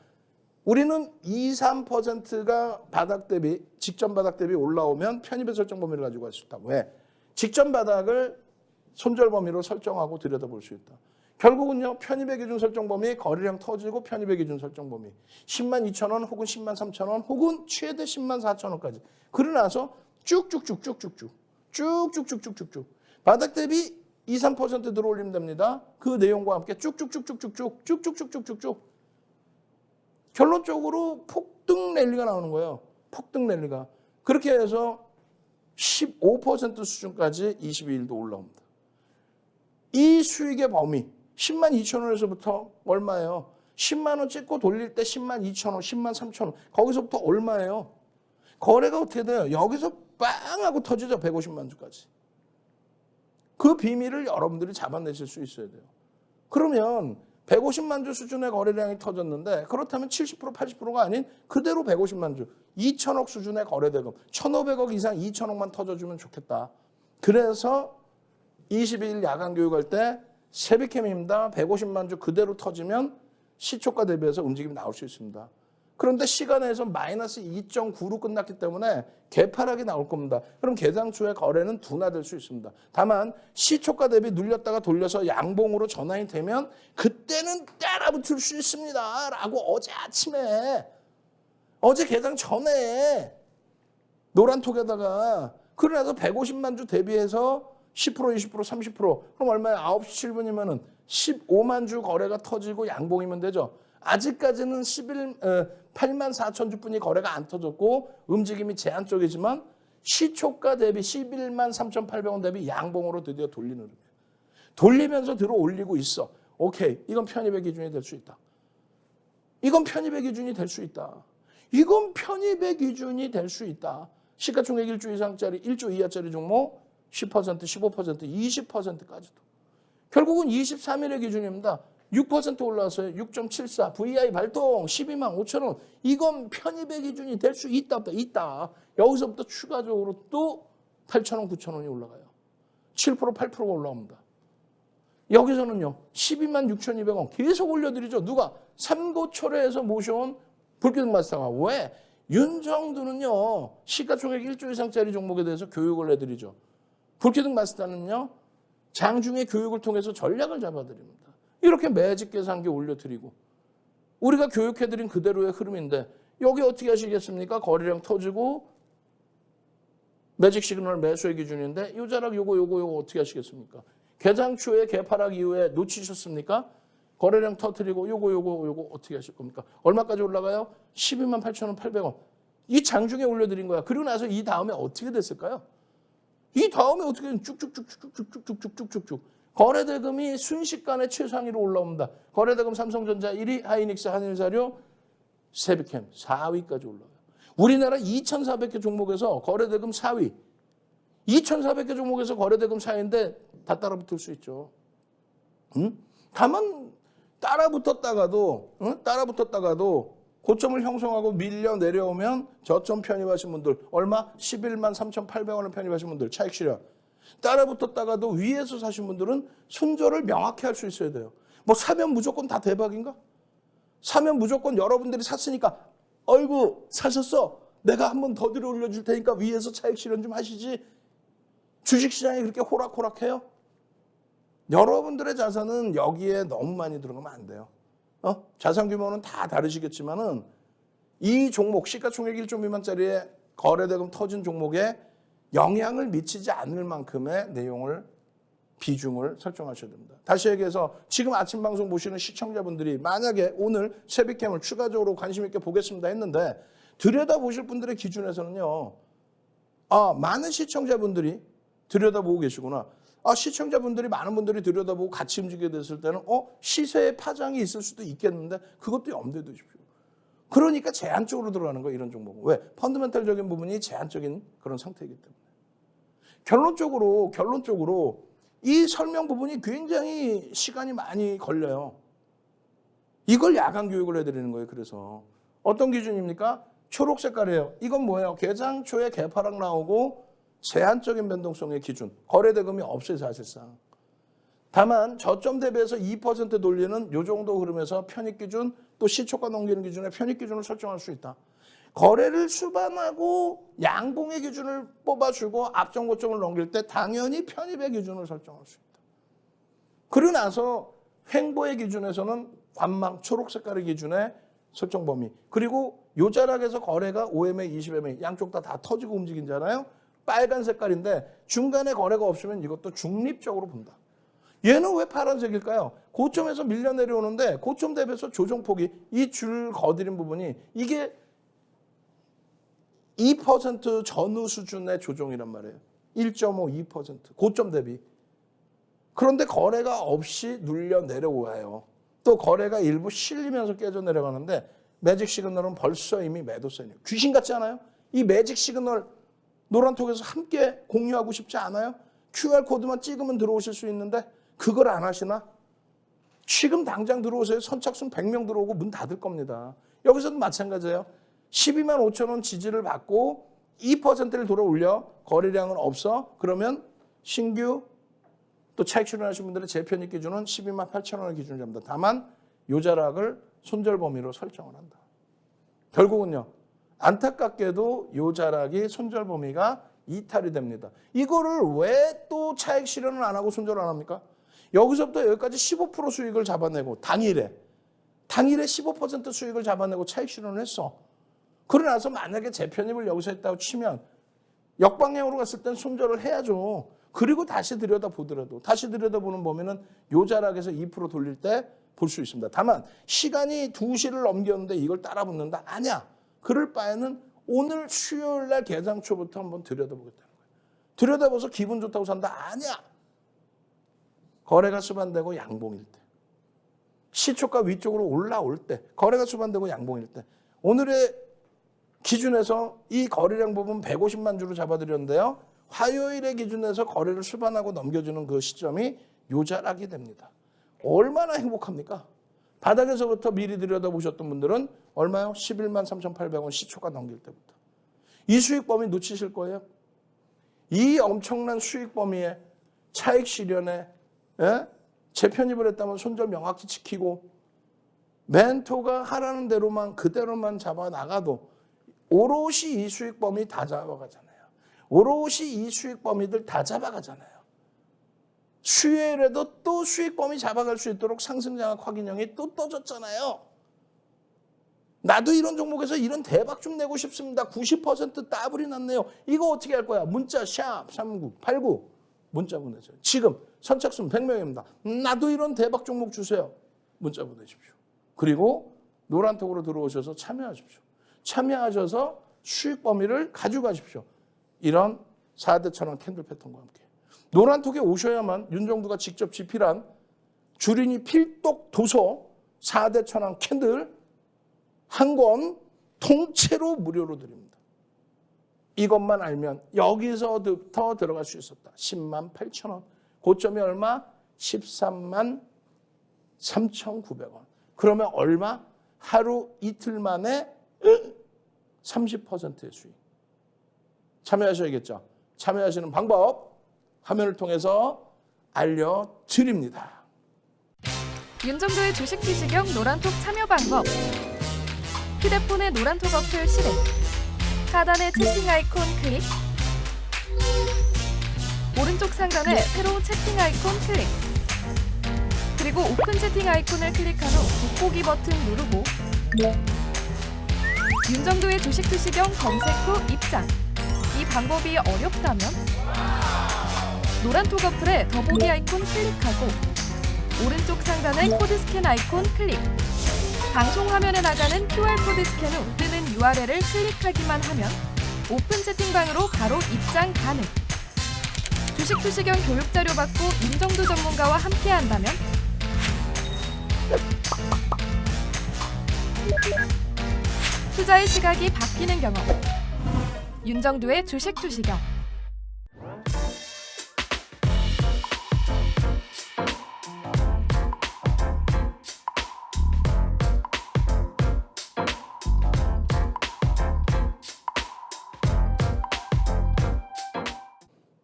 우리는 2, 3%가 바닥 대비 직전 바닥 대비 올라오면 편입의 설정 범위를 가지고 갈 수 있다. 왜? 직전 바닥을 손절 범위로 설정하고 들여다볼 수 있다. 결국은요. 편입의 기준 설정 범위, 거래량 터지고 편입의 기준 설정 범위. 10만 2천 원 혹은 10만 3천 원 혹은 최대 10만 4천 원까지. 그러고 나서 쭉쭉쭉쭉쭉쭉 바닥 대비 2, 3% 들어올리면 됩니다. 그 내용과 함께 쭉쭉쭉쭉쭉 결론적으로 폭등 랠리가 나오는 거예요. 폭등 랠리가. 그렇게 해서 15% 수준까지 22일도 올라옵니다. 이 수익의 범위 10만 2천 원에서부터 얼마예요? 10만 원 찍고 돌릴 때 10만 2천 원, 10만 3천 원 거기서부터 얼마예요? 거래가 어떻게 돼요? 여기서 빵 하고 터지죠. 150만 주까지. 그 비밀을 여러분들이 잡아내실 수 있어야 돼요. 그러면 150만 주 수준의 거래량이 터졌는데 그렇다면 70% 80%가 아닌 그대로 150만 주 2천억 수준의 거래대금 1,500억 이상 2천억만 터져주면 좋겠다. 그래서 22일 야간 교육할 때 세비캠입니다. 150만 주 그대로 터지면 시초가 대비해서 움직임이 나올 수 있습니다. 그런데 시간에서 마이너스 2.9로 끝났기 때문에 개파락이 나올 겁니다. 그럼 개장초의 거래는 둔화될 수 있습니다. 다만 시초가 대비 눌렸다가 돌려서 양봉으로 전환이 되면 그때는 따라붙을 수 있습니다. 라고 어제 아침에 어제 개장 전에 노란톡에다가 그러나서 150만 주 대비해서 10%, 20%, 30% 그럼 얼마야? 9시 7분이면은 15만 주 거래가 터지고 양봉이면 되죠. 아직까지는 8만 4천 주뿐이 거래가 안 터졌고 움직임이 제한적이지만 시초가 대비 11만 3,800원 대비 양봉으로 드디어 돌리는 흐름이에요. 돌리면서 들어 올리고 있어. 오케이. 이건 편입의 기준이 될 수 있다. 이건 편입의 기준이 될 수 있다. 이건 편입의 기준이 될 수 있다. 시가총액 1조 이상짜리 1조 이하짜리 종목 10%, 15%, 20%까지도. 결국은 23일의 기준입니다. 6% 올라왔어요. 6.74. VI 발동 12만 5천 원. 이건 편입의 기준이 될 수 있다 없다? 있다. 여기서부터 추가적으로 또 8천 원, 9천 원이 올라가요. 7%, 8%가 올라옵니다. 여기서는요. 12만 6,200원 계속 올려드리죠. 누가? 삼고초려에서 모셔온 불기둥 마스터가. 왜? 윤정두는요. 시가총액 1조 이상짜리 종목에 대해서 교육을 해드리죠. 불기둥 마스터는요. 장중에 교육을 통해서 전략을 잡아드립니다. 이렇게 매직 계산기 올려드리고 우리가 교육해드린 그대로의 흐름인데 여기 어떻게 하시겠습니까? 거래량 터지고 매직 시그널 매수의 기준인데 요 자락 요거 어떻게 하시겠습니까? 개장 초에 개파락 이후에 놓치셨습니까? 거래량 터뜨리고 요거 어떻게 하실 겁니까? 얼마까지 올라가요? 12만 8천 800원. 이 장중에 올려드린 거야. 그리고 나서 이 다음에 어떻게 됐을까요? 이 다음에 어떻게 쭉쭉쭉쭉쭉쭉쭉쭉쭉 거래대금이 순식간에 최상위로 올라옵니다. 거래대금 삼성전자 1위, 하이닉스, 한일사료, 세비캠 4위까지 올라와요. 우리나라 2,400개 종목에서 거래대금 4위. 2,400개 종목에서 거래대금 4위인데 다 따라붙을 수 있죠. 응? 다만 따라붙었다가도 고점을 형성하고 밀려 내려오면 저점 편입하신 분들 얼마? 11만 3,800원을 편입하신 분들 차익 실현. 따라붙었다가도 위에서 사신 분들은 손절을 명확히 할 수 있어야 돼요. 뭐 사면 무조건 다 대박인가? 사면 무조건 여러분들이 샀으니까 어이구 사셨어. 내가 한 번 더 들어 올려줄 테니까 위에서 차익 실현 좀 하시지. 주식시장이 그렇게 호락호락해요? 여러분들의 자산은 여기에 너무 많이 들어가면 안 돼요. 자산 규모는 다 다르시겠지만은 이 종목 시가총액 1조 미만짜리의 거래대금 터진 종목에 영향을 미치지 않을 만큼의 내용을 비중을 설정하셔야 됩니다. 다시 얘기해서 지금 아침 방송 보시는 시청자분들이 만약에 오늘 세비캠을 추가적으로 관심 있게 보겠습니다 했는데 들여다보실 분들의 기준에서는요. 많은 시청자분들이 들여다보고 계시구나. 시청자분들이 많은 분들이 들여다보고 같이 움직이게 됐을 때는 시세의 파장이 있을 수도 있겠는데 그것도 염두에 두십시오. 그러니까 제한적으로 들어가는 거예요. 이런 종목은. 왜? 펀더멘탈적인 부분이 제한적인 그런 상태이기 때문에. 결론적으로 이 설명 부분이 굉장히 시간이 많이 걸려요. 이걸 야간 교육을 해드리는 거예요. 그래서 어떤 기준입니까? 초록 색깔이에요. 이건 뭐예요? 개장 초에 개파락 나오고 제한적인 변동성의 기준. 거래대금이 없어요. 사실상. 다만 저점 대비해서 2% 돌리는 이 정도 흐름에서 편입기준 또 시초가 넘기는 기준에 편입기준을 설정할 수 있다. 거래를 수반하고 양봉의 기준을 뽑아주고 앞전 고점을 넘길 때 당연히 편입의 기준을 설정할 수 있다. 그러고 나서 횡보의 기준에서는 관망 초록 색깔의 기준에 설정 범위. 그리고 요 자락에서 거래가 5MA, 20MA 양쪽 다 터지고 움직이잖아요. 빨간 색깔인데 중간에 거래가 없으면 이것도 중립적으로 본다. 얘는 왜 파란색일까요? 고점에서 밀려 내려오는데 고점 대비해서 조정폭이 이 줄 거드린 부분이 이게 2% 전후 수준의 조정이란 말이에요. 1.5, 2% 고점 대비. 그런데 거래가 없이 눌려 내려와요. 또 거래가 일부 실리면서 깨져 내려가는데 매직 시그널은 벌써 이미 매도세네요. 귀신 같지 않아요? 이 매직 시그널 노란톡에서 함께 공유하고 싶지 않아요? QR코드만 찍으면 들어오실 수 있는데 그걸 안 하시나? 지금 당장 들어오세요. 선착순 100명 들어오고 문 닫을 겁니다. 여기서도 마찬가지예요. 12만 5천 원 지지를 받고 2%를 돌아 올려 거래량은 없어. 그러면 신규 또 차익 실현하신 분들의 재편입 기준은 12만 8천 원을 기준으로 잡니다. 다만 요 자락을 손절 범위로 설정을 한다. 결국은요. 안타깝게도 요 자락이 손절 범위가 이탈이 됩니다. 이거를 왜 또 차익 실현을 안 하고 손절 안 합니까? 여기서부터 여기까지 15% 수익을 잡아내고 당일에 15% 수익을 잡아내고 차익 실현을 했어. 그러고 나서 만약에 재편입을 여기서 했다고 치면 역방향으로 갔을 땐 손절을 해야죠. 그리고 다시 들여다보더라도 다시 들여다보는 범위는 요 자락에서 2% 돌릴 때 볼 수 있습니다. 다만 시간이 2시를 넘겼는데 이걸 따라 붙는다? 아니야. 그럴 바에는 오늘 수요일 날 개장 초부터 한번 들여다보겠다는 거예요. 들여다봐서 기분 좋다고 산다? 아니야. 거래가 수반되고 양봉일 때. 시초가 위쪽으로 올라올 때. 거래가 수반되고 양봉일 때. 오늘의 기준에서 이 거래량 부분 150만 주로 잡아드렸는데요. 화요일의 기준에서 거래를 수반하고 넘겨주는 그 시점이 요 자락이 됩니다. 얼마나 행복합니까? 바닥에서부터 미리 들여다보셨던 분들은 얼마요? 11만 3,800원 시초가 넘길 때부터. 이 수익 범위 놓치실 거예요. 이 엄청난 수익 범위에 차익 실현에 재편입을 했다면 손절 명확히 지키고 멘토가 하라는 대로만 그대로만 잡아 나가도 오롯이 이 수익 범위 다 잡아가잖아요. 오롯이 이 수익 범위들 다 잡아가잖아요. 수요일에도 또 수익 범위 잡아갈 수 있도록 상승장악 확인형이 또 떠졌잖아요. 나도 이런 종목에서 이런 대박 좀 내고 싶습니다. 90% 따블이 났네요. 이거 어떻게 할 거야? 문자 샵 3989 문자 보내세요. 지금 선착순 100명입니다. 나도 이런 대박 종목 주세요. 문자 보내십시오. 그리고 노란톡으로 들어오셔서 참여하십시오. 참여하셔서 수익 범위를 가져가십시오. 이런 4대 천원 캔들 패턴과 함께. 노란톡에 오셔야만 윤정두가 직접 집필한 주린이 필독 도서 4대 천원 캔들 한 권 통째로 무료로 드립니다. 이것만 알면 여기서부터 들어갈 수 있었다. 10만 8천 원. 고점이 얼마? 13만 3,900원. 그러면 얼마? 하루 이틀 만에 30%의 수익. 참여하셔야겠죠. 참여하시는 방법 화면을 통해서 알려드립니다. 윤정도의 주식 지식형 노란톡 참여 방법. 휴대폰의 노란 톡 어플 실행, 하단의 채팅 아이콘 클릭, 오른쪽 상단에 새로운 채팅 아이콘 클릭, 그리고 오픈 채팅 아이콘을 클릭한 후 돋보기 버튼 누르고 윤정도의 주식 투시경 검색 후 입장. 이 방법이 어렵다면 노란 톡 어플에 더보기 아이콘 클릭하고 오른쪽 상단의 코드 스캔 아이콘 클릭. 방송 화면에 나가는 QR코드 스캔 후 뜨는 URL을 클릭하기만 하면 오픈 채팅방으로 바로 입장 가능. 주식 투시경 교육 자료 받고 윤정도 전문가와 함께 한다면 투자의 시각이 바뀌는 경험. 윤정도의 주식 투시경.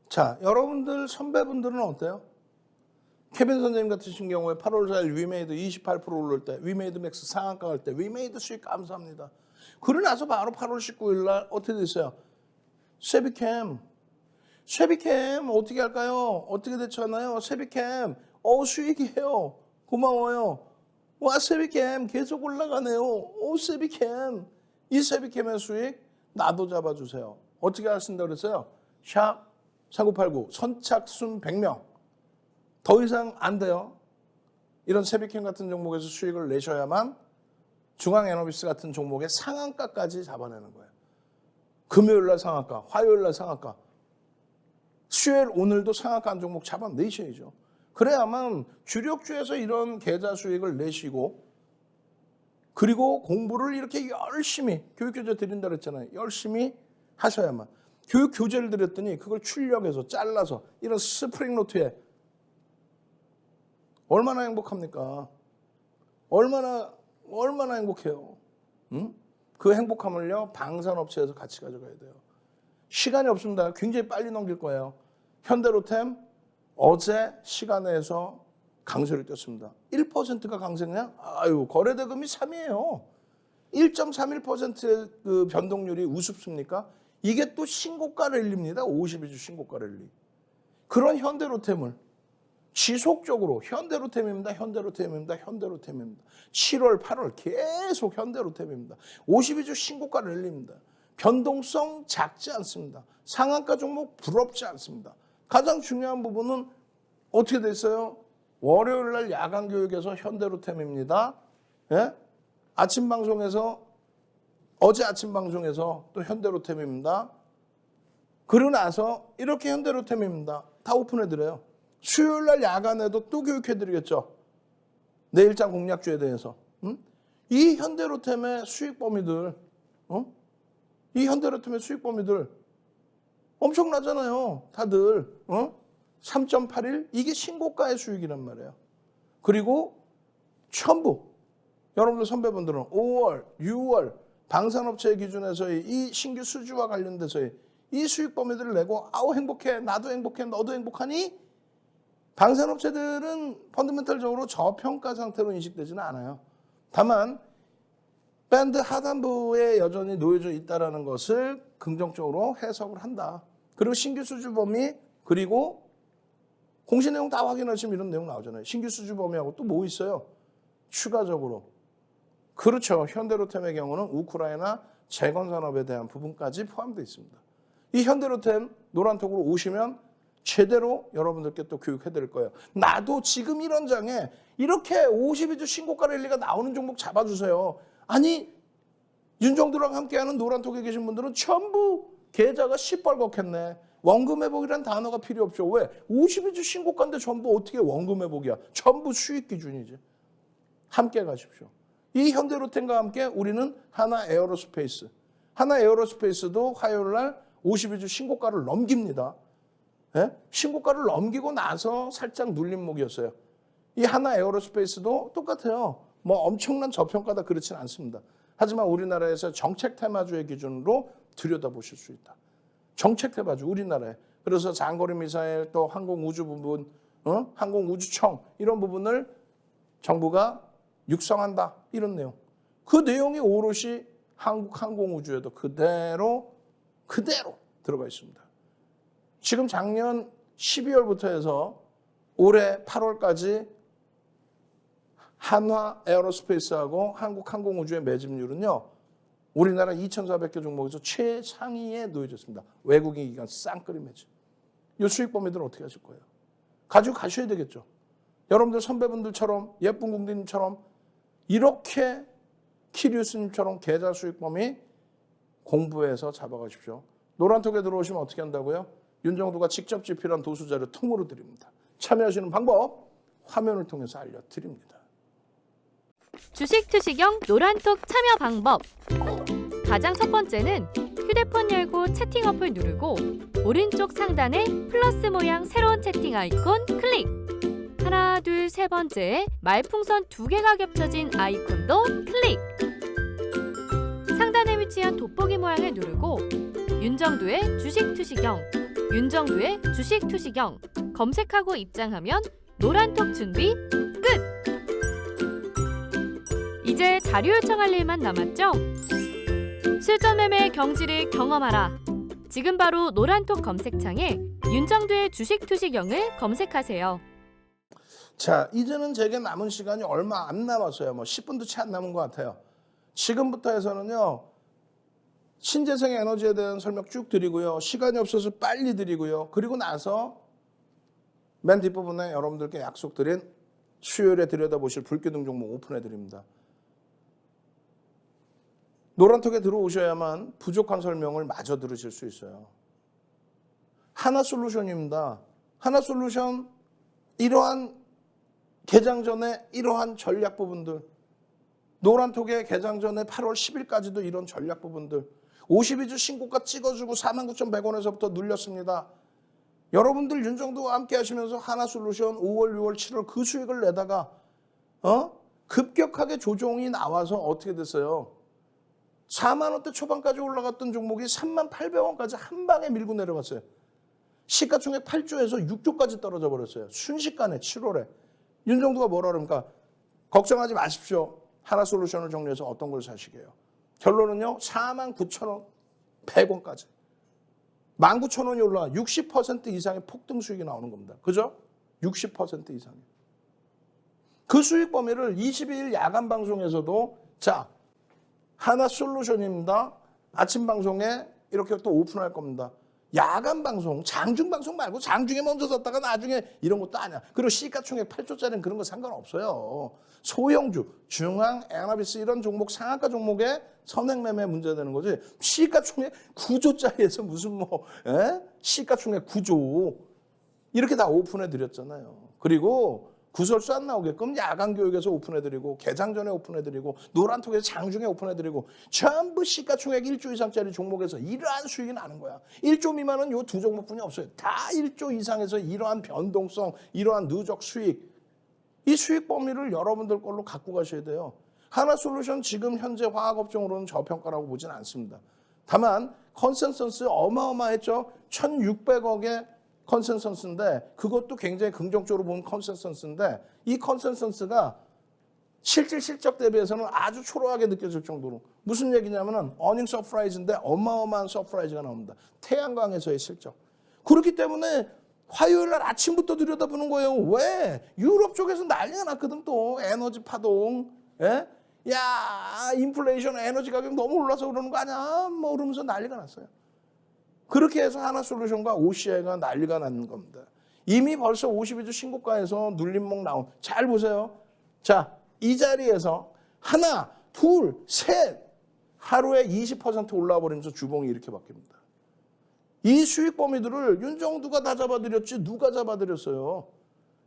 자, 여러분들 선배분들은 어때요? 케빈 선생님 같으신 경우에 8월 4일 위메이드 28% 오를 때, 위메이드 맥스 상한가 갈 때, 위메이드 수익 감사합니다. 그러고 나서 바로 8월 19일 날 어떻게 됐어요? 세비캠 어떻게 할까요? 어떻게 대처하나요? 세비캠 수익이에요. 고마워요. 와, 세비캠 계속 올라가네요. 세비캠. 이 세비캠의 수익 나도 잡아주세요. 어떻게 하신다고 그랬어요? 샵 4989 선착순 100명. 더 이상 안 돼요. 이런 세비캠 같은 종목에서 수익을 내셔야만 중앙에너비스 같은 종목의 상한가까지 잡아내는 거예요. 금요일날 상한가, 화요일날 상한가, 수요일 오늘도 상한가 한 종목 잡아내셔야죠. 그래야만 주력주에서 이런 계좌 수익을 내시고, 그리고 공부를 이렇게 열심히 교육교재 드린다고 했잖아요. 열심히 하셔야만. 교육교재를 드렸더니 그걸 출력해서 잘라서 이런 스프링 노트에 얼마나 행복합니까? 얼마나 행복해요. 응? 그 행복함을요, 방산업체에서 같이 가져가야 돼요. 시간이 없습니다. 굉장히 빨리 넘길 거예요. 현대로템 어제 시간에서 강세를 띄었습니다. 1%가 강세냐? 거래대금이 3이에요. 1.31%의 그 변동률이 우습습니까? 이게 또 신고가 랠리입니다. 52주 신고가 랠리. 그런 현대로템을 지속적으로 현대로템입니다. 7월, 8월 계속 현대로템입니다. 52주 신고가 랠리입니다. 변동성 작지 않습니다. 상한가 종목 부럽지 않습니다. 가장 중요한 부분은 어떻게 됐어요? 월요일 날 야간 교육에서 현대로템입니다. 예? 아침 방송에서 어제 아침 방송에서 또 현대로템입니다. 그러고 나서 이렇게 현대로템입니다. 다 오픈해드려요. 수요일 날 야간에도 또 교육해드리겠죠. 내일장 공략주에 대해서. 이 현대로템의 수익 범위들, 이 현대로템의 수익 범위들 엄청나잖아요. 다들 3.81 이게 신고가의 수익이란 말이에요. 그리고 전부 여러분들 선배분들은 5월, 6월 방산업체 기준에서의 이 신규 수주와 관련돼서의 이 수익 범위들을 내고 행복해, 나도 행복해, 너도 행복하니? 방산업체들은 펀더멘털적으로 저평가 상태로 인식되지는 않아요. 다만 밴드 하단부에 여전히 놓여져 있다는 것을 긍정적으로 해석을 한다. 그리고 신규 수주 범위, 그리고 공시 내용 다 확인하시면 이런 내용 나오잖아요. 신규 수주 범위하고 또 뭐 있어요? 추가적으로. 그렇죠. 현대로템의 경우는 우크라이나 재건산업에 대한 부분까지 포함되어 있습니다. 이 현대로템 노란톡으로 오시면 제대로 여러분들께 또 교육해드릴 거예요. 나도 지금 이런 장에 이렇게 52주 신고가 랠리가 나오는 종목 잡아주세요. 아니, 윤정도랑 함께하는 노란톡에 계신 분들은 전부 계좌가 시뻘겋겠네. 원금 회복이란 단어가 필요 없죠. 왜? 52주 신고가인데 전부 어떻게 원금 회복이야. 전부 수익 기준이지. 함께 가십시오. 이 현대로템과 함께 우리는 하나 에어로스페이스. 하나 에어로스페이스도 화요일 날 52주 신고가를 넘깁니다. 예? 신고가를 넘기고 나서 살짝 눌림목이었어요. 이 하나 에어로스페이스도 똑같아요. 뭐 엄청난 저평가다 그렇지는 않습니다. 하지만 우리나라에서 정책 테마주의 기준으로 들여다보실 수 있다. 정책 테마주 우리나라에. 그래서 장거리 미사일 또 항공우주 부분, 항공우주청 이런 부분을 정부가 육성한다. 이런 내용. 그 내용이 오롯이 한국항공우주에도 그대로 들어가 있습니다. 지금 작년 12월부터 해서 올해 8월까지 한화 에어로스페이스하고 한국항공우주의 매집률은요, 우리나라 2,400개 종목에서 최상위에 놓여졌습니다. 외국인 기관 쌍끌이 매집. 이 수익 범위들은 어떻게 하실 거예요? 가지고 가셔야 되겠죠. 여러분들 선배분들처럼 예쁜 궁디님처럼 이렇게 키리우스님처럼 계좌 수익 범위 공부해서 잡아가십시오. 노란톡에 들어오시면 어떻게 한다고요? 윤정두가 직접 집필한 도수자료 통으로 드립니다. 참여하시는 방법 화면을 통해서 알려드립니다. 주식 투시경 노란톡 참여 방법. 가장 첫 번째는 휴대폰 열고 채팅 어플 누르고 오른쪽 상단에 플러스 모양 새로운 채팅 아이콘 클릭. 하나, 둘, 세 번째 말풍선 2개가 겹쳐진 아이콘도 클릭. 상단에 위치한 돋보기 모양을 누르고 윤정두의 주식 투시경, 윤정두의 주식 투시경 검색하고 입장하면 노란톡 준비 끝! 이제 자료 요청할 일만 남았죠? 실전 매매 경지를 경험하라. 지금 바로 노란톡 검색창에 윤정두의 주식 투시경을 검색하세요. 자, 이제는 제게 남은 시간이 얼마 안 남았어요. 10분도 채 안 남은 것 같아요. 지금부터 해서는요, 신재생 에너지에 대한 설명 쭉 드리고요. 시간이 없어서 빨리 드리고요. 그리고 나서 맨 뒷부분에 여러분들께 약속드린 수요일에 들여다보실 불기둥 종목 오픈해 드립니다. 노란톡에 들어오셔야만 부족한 설명을 마저 들으실 수 있어요. 하나솔루션입니다. 하나솔루션 이러한 개장 전에 이러한 전략 부분들, 노란톡에 개장 전에 8월 10일까지도 이런 전략 부분들, 52주 신고가 찍어주고 49,100원에서부터 눌렸습니다. 여러분들 윤정두와 함께 하시면서 하나솔루션 5월, 6월, 7월 그 수익을 내다가 급격하게 조정이 나와서 어떻게 됐어요? 4만 원대 초반까지 올라갔던 종목이 38,000원까지 한 방에 밀고 내려갔어요. 시가총액 8조에서 6조까지 떨어져 버렸어요. 순식간에 7월에. 윤정두가 뭐라 그럽니까? 걱정하지 마십시오. 하나솔루션을 정리해서 어떤 걸 사시게요? 결론은요. 49,000원, 100원까지. 19,000원이 올라와 60% 이상의 폭등 수익이 나오는 겁니다. 그죠? 60% 이상이. 그 수익 범위를 22일 야간 방송에서도 자, 하나솔루션입니다. 아침 방송에 이렇게 또 오픈할 겁니다. 야간 방송, 장중 방송 말고 장중에 먼저 샀다가 나중에 이런 것도 아니야. 그리고 시가총액 8조짜리는 그런 거 상관없어요. 소형주, 중앙, 에너비스 이런 종목, 상한가 종목에 선행매매 문제되는 거지. 시가총액 9조짜리에서 무슨 시가총액 9조 이렇게 다 오픈해 드렸잖아요. 그리고 구설수 안 나오게끔 야간 교육에서 오픈해드리고 개장 전에 오픈해드리고 노란톡에서 장중에 오픈해드리고 전부 시가총액 1조 이상짜리 종목에서 이러한 수익이 나는 거야. 1조 미만은 요 두 종목뿐이 없어요. 다 1조 이상에서 이러한 변동성, 이러한 누적 수익, 이 수익 범위를 여러분들 걸로 갖고 가셔야 돼요. 하나솔루션 지금 현재 화학업종으로는 저평가라고 보진 않습니다. 다만 컨센서스 어마어마했죠. 1,600억의 컨센서스인데 그것도 굉장히 긍정적으로 보는 컨센서스인데 이 컨센서스가 실질 실적 대비해서는 아주 초라하게 느껴질 정도로 무슨 얘기냐면은 어닝 서프라이즈인데 어마어마한 서프라이즈가 나옵니다. 태양광에서의 실적. 그렇기 때문에 화요일 날 아침부터 들여다보는 거예요. 왜? 유럽 쪽에서 난리가 났거든 또 에너지 파동. 예? 야 인플레이션 에너지 가격 너무 올라서 그러는 거 아니야? 뭐 그러면서 난리가 났어요. 그렇게 해서 하나솔루션과 OCI가 난리가 나는 겁니다. 이미 벌써 52주 신고가에서 눌림목 나온. 잘 보세요. 자, 이 자리에서 하나, 둘, 셋 하루에 20% 올라와 버리면서 주봉이 이렇게 바뀝니다. 이 수익 범위들을 윤정두가 다 잡아드렸지 누가 잡아드렸어요.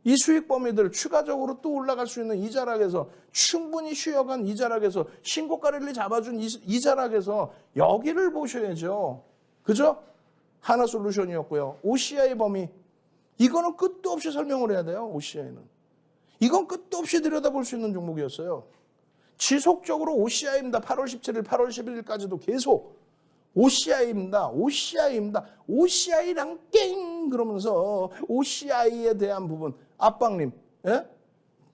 이 수익 범위들 추가적으로 또 올라갈 수 있는 이 자락에서 충분히 쉬어간 이 자락에서 신고가 랠리 잡아준 이 자락에서 여기를 보셔야죠. 그죠? 하나솔루션이었고요. OCI 범위. 이거는 끝도 없이 설명을 해야 돼요. OCI는. 이건 끝도 없이 들여다볼 수 있는 종목이었어요. 지속적으로 OCI입니다. 8월 17일, 8월 11일까지도 계속 OCI입니다. OCI입니다. OCI랑 땡 그러면서 OCI에 대한 부분. 압박님. 예?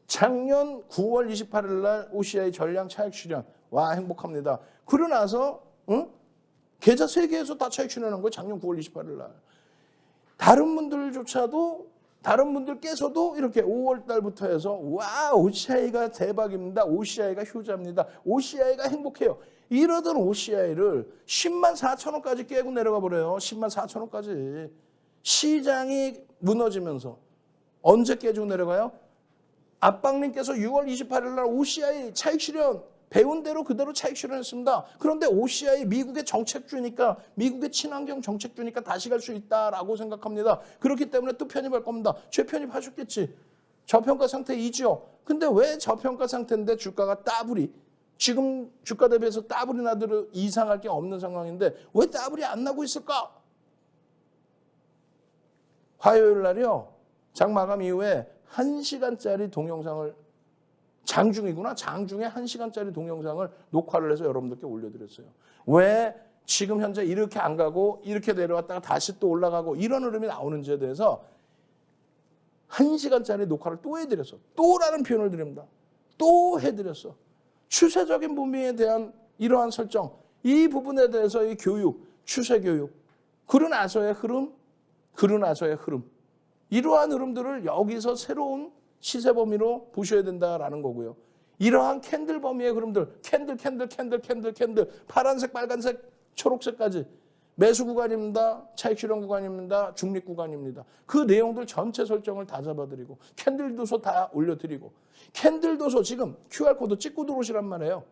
작년 9월 28일 날 OCI 전량 차익 실현. 와 행복합니다. 그러고 나서 계좌 3개에서 다 차익 실현한 거예요. 작년 9월 28일 날. 다른 분들께서도 이렇게 5월 달부터 해서 와 OCI가 대박입니다. OCI가 효자입니다. OCI가 행복해요. 이러던 OCI를 10만 4천 원까지 깨고 내려가 버려요. 10만 4천 원까지. 시장이 무너지면서 언제 깨지고 내려가요? 압박님께서 6월 28일 날 OCI 차익 실현 배운 대로 그대로 차익 실현했습니다. 그런데 OCI 미국의 정책주니까 미국의 친환경 정책주니까 다시 갈 수 있다라고 생각합니다. 그렇기 때문에 또 편입할 겁니다. 재편입하셨겠지. 저평가 상태이죠. 근데 왜 저평가 상태인데 주가가 따블이 지금 주가 대비해서 따블이 나도 이상할 게 없는 상황인데 왜 따블이 안 나고 있을까? 화요일 날이요. 장 마감 이후에 1시간짜리 동영상을 장중이구나. 장중에 1시간짜리 동영상을 녹화를 해서 여러분들께 올려드렸어요. 왜 지금 현재 이렇게 안 가고 이렇게 내려왔다가 다시 또 올라가고 이런 흐름이 나오는지에 대해서 1시간짜리 녹화를 또 해드렸어. 또라는 표현을 드립니다. 또 해드렸어. 추세적인 범위에 대한 이러한 설정, 이 부분에 대해서 이 교육, 추세 교육, 그러고 나서의 흐름, 이러한 흐름들을 여기서 새로운 시세 범위로 보셔야 된다라는 거고요. 이러한 캔들 범위의 흐름들, 캔들, 파란색, 빨간색, 초록색까지 매수 구간입니다. 차익 실현 구간입니다. 중립 구간입니다. 그 내용들 전체 설정을 다 잡아드리고 캔들 도서 다 올려드리고 캔들 도서 지금 QR코드 찍고 들어오시란 말이에요.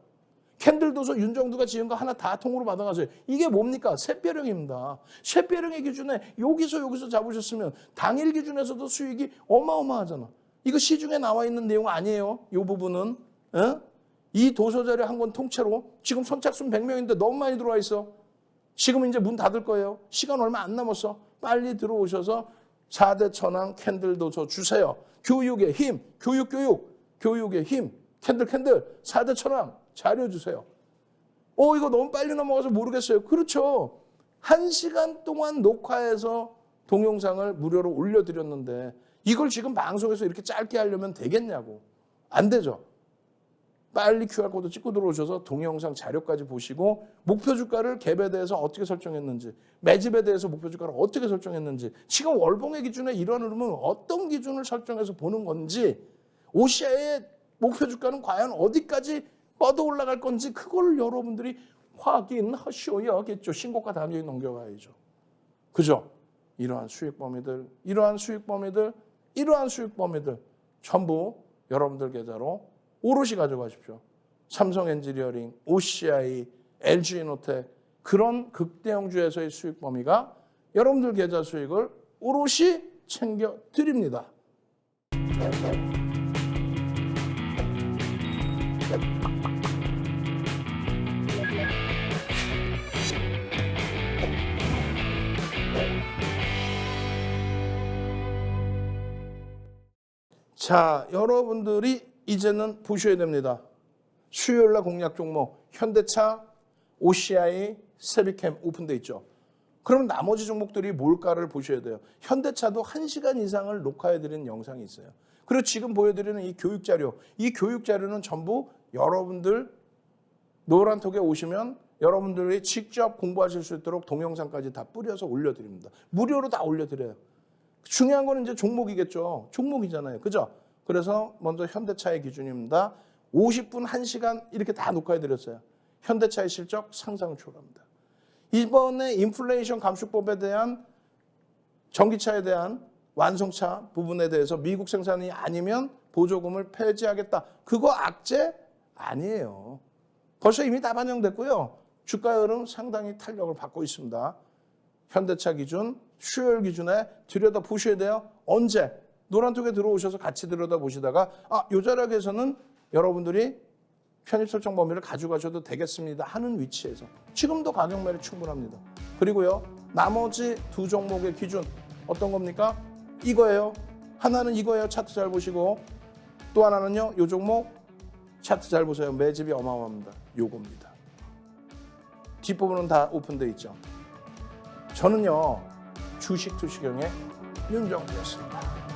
캔들 도서 윤정두가 지은 거 하나 다 통으로 받아가세요. 이게 뭡니까? 셋배령입니다. 셋배령의 기준에 여기서 잡으셨으면 당일 기준에서도 수익이 어마어마하잖아. 이거 시중에 나와 있는 내용 아니에요. 이 부분은. 이 도서자료 한 권 통째로 지금 선착순 100명인데 너무 많이 들어와 있어. 지금 이제 문 닫을 거예요. 시간 얼마 안 남았어. 빨리 들어오셔서 4대 천왕 캔들 도서 주세요. 교육의 힘, 교육의 힘, 캔들 4대 천왕 자료 주세요. 이거 너무 빨리 넘어가서 모르겠어요. 그렇죠. 1시간 동안 녹화해서 동영상을 무료로 올려드렸는데 이걸 지금 방송에서 이렇게 짧게 하려면 되겠냐고. 안 되죠. 빨리 QR코드 찍고 들어오셔서 동영상 자료까지 보시고 목표 주가를 갭에 대해서 어떻게 설정했는지, 매집에 대해서 목표 주가를 어떻게 설정했는지, 지금 월봉의 기준에 이런 흐름은 어떤 기준을 설정해서 보는 건지, OCI의 목표 주가는 과연 어디까지 뻗어 올라갈 건지 그걸 여러분들이 확인하셔야겠죠. 신고가 다음 여기 넘겨가야죠. 그죠? 이러한 수익 범위들 전부 여러분들 계좌로 오롯이 가져가십시오. 삼성 엔지니어링, OCI, LG이노텍 그런 극대형주에서의 수익 범위가 여러분들 계좌 수익을 오롯이 챙겨드립니다. 자, 여러분들이 이제는 보셔야 됩니다. 수요일날 공략 종목 현대차, OCI, 세비캠 오픈돼 있죠. 그럼 나머지 종목들이 뭘까를 보셔야 돼요. 현대차도 1시간 이상을 녹화해드린 영상이 있어요. 그리고 지금 보여드리는 이 교육자료, 이 교육자료는 전부 여러분들 노란톡에 오시면 여러분들이 직접 공부하실 수 있도록 동영상까지 다 뿌려서 올려드립니다. 무료로 다 올려드려요. 중요한 거는 이제 종목이겠죠. 종목이잖아요. 그죠? 그래서 먼저 현대차의 기준입니다. 50분, 1시간 이렇게 다 녹화해드렸어요. 현대차의 실적 상상을 초월합니다. 이번에 인플레이션 감축법에 대한 전기차에 대한 완성차 부분에 대해서 미국 생산이 아니면 보조금을 폐지하겠다. 그거 악재 아니에요. 벌써 이미 다 반영됐고요. 주가 흐름 상당히 탄력을 받고 있습니다. 현대차 기준, 수요일 기준에 들여다보셔야 돼요. 언제? 노란톡에 들어오셔서 같이 들여다보시다가 요 자락에서는 여러분들이 편입 설정 범위를 가져가셔도 되겠습니다 하는 위치에서 지금도 가격 매매 충분합니다. 그리고요. 나머지 두 종목의 기준 어떤 겁니까? 이거예요. 하나는 이거예요. 차트 잘 보시고 또 하나는요. 요 종목 차트 잘 보세요. 매집이 어마어마합니다. 요겁니다. 뒷부분은 다 오픈되어 있죠. 저는요. 주식 투시경의 윤정주였습니다.